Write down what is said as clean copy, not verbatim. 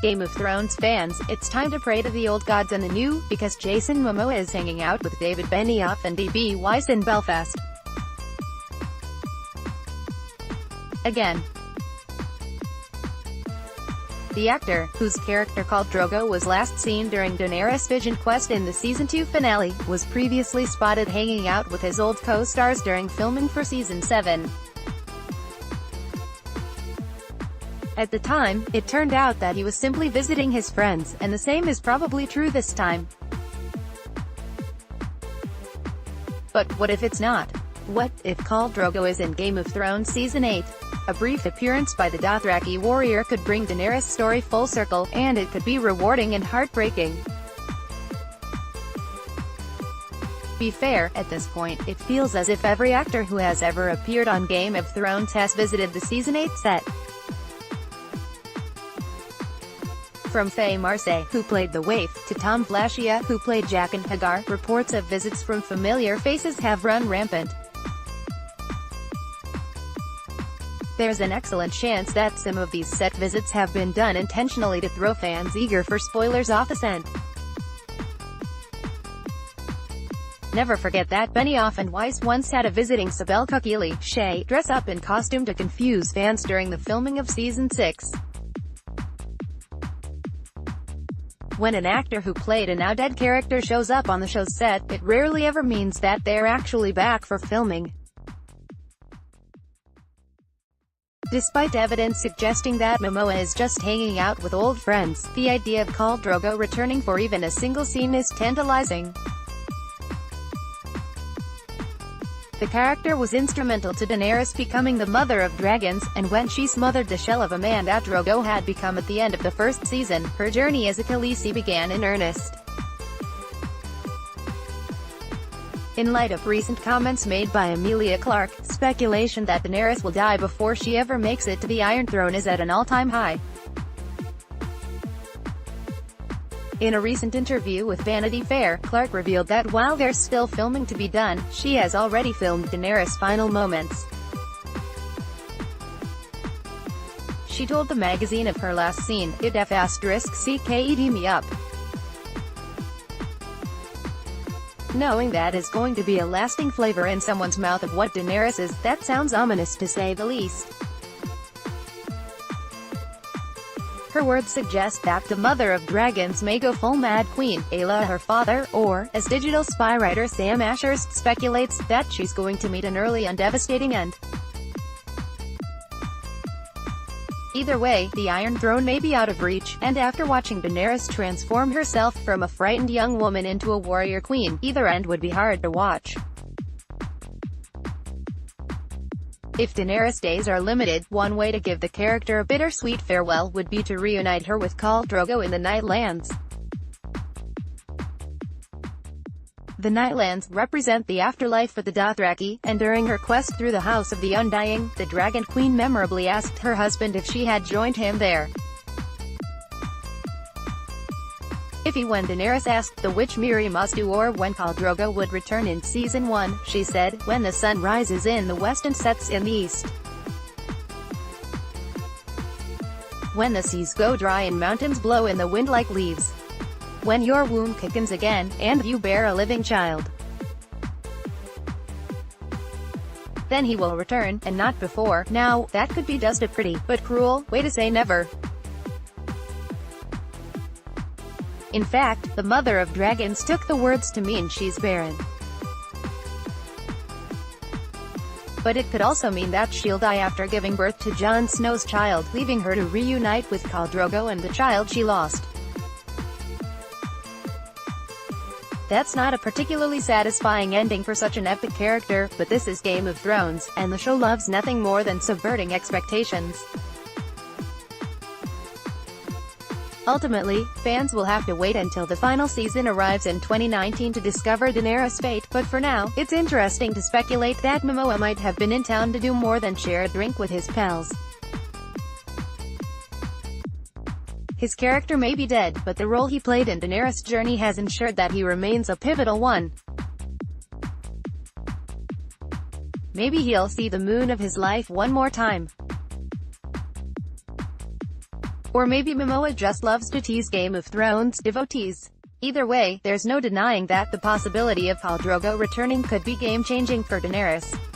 Game of Thrones fans, it's time to pray to the old gods and the new, because Jason Momoa is hanging out with David Benioff and D.B. Weiss in Belfast. Again. The actor, whose character Khal Drogo was last seen during Daenerys' Vision Quest in the Season 2 finale, was previously spotted hanging out with his old co-stars during filming for Season 7. At the time, it turned out that he was simply visiting his friends, and the same is probably true this time. But what if it's not? What if Khal Drogo is in Game of Thrones Season 8? A brief appearance by the Dothraki warrior could bring Daenerys' story full circle, and it could be rewarding and heartbreaking. Be fair, at this point, it feels as if every actor who has ever appeared on Game of Thrones has visited the Season 8 set. From Faye Marsay, who played the waif, to Tom Flascia, who played Jaqen H'ghar, reports of visits from familiar faces have run rampant. There's an excellent chance that some of these set visits have been done intentionally to throw fans eager for spoilers off the scent. Never forget that Benioff and Weiss once had a visiting Sibel Kekili dress up in costume to confuse fans during the filming of Season 6. When an actor who played a now-dead character shows up on the show's set, it rarely ever means that they're actually back for filming. Despite evidence suggesting that Momoa is just hanging out with old friends, the idea of Khal Drogo returning for even a single scene is tantalizing. The character was instrumental to Daenerys becoming the mother of dragons, and when she smothered the shell of a man that Drogo had become at the end of the first season, her journey as a Khaleesi began in earnest. In light of recent comments made by Emilia Clarke, speculation that Daenerys will die before she ever makes it to the Iron Throne is at an all-time high. In a recent interview with Vanity Fair, Clarke revealed that while there's still filming to be done, she has already filmed Daenerys' final moments. She told the magazine of her last scene, "It ********** me up. Knowing that is going to be a lasting flavor in someone's mouth of what Daenerys is, that sounds ominous to say the least." Her words suggest that the mother of dragons may go full Mad Queen, Aela her father, or, as digital spy writer Sam Ashurst speculates, that she's going to meet an early and devastating end. Either way, the Iron Throne may be out of reach, and after watching Daenerys transform herself from a frightened young woman into a warrior queen, either end would be hard to watch. If Daenerys' days are limited, one way to give the character a bittersweet farewell would be to reunite her with Khal Drogo in the Nightlands. The Nightlands represent the afterlife for the Dothraki, and during her quest through the House of the Undying, the Dragon Queen memorably asked her husband if she had joined him there. When Daenerys asked the witch Mirri Maz Duur when Khal Drogo would return in Season 1, she said, "When the sun rises in the west and sets in the east. When the seas go dry and mountains blow in the wind like leaves. When your womb quickens again, and you bear a living child. Then he will return, and not before." Now, that could be just a pretty, but cruel, way to say never. In fact, the mother of dragons took the words to mean she's barren. But it could also mean that she'll die after giving birth to Jon Snow's child, leaving her to reunite with Khal Drogo and the child she lost. That's not a particularly satisfying ending for such an epic character, but this is Game of Thrones, and the show loves nothing more than subverting expectations. Ultimately, fans will have to wait until the final season arrives in 2019 to discover Daenerys' fate, but for now, it's interesting to speculate that Momoa might have been in town to do more than share a drink with his pals. His character may be dead, but the role he played in Daenerys' journey has ensured that he remains a pivotal one. Maybe he'll see the moon of his life one more time. Or maybe Momoa just loves to tease Game of Thrones devotees. Either way, there's no denying that the possibility of Khal Drogo returning could be game-changing for Daenerys.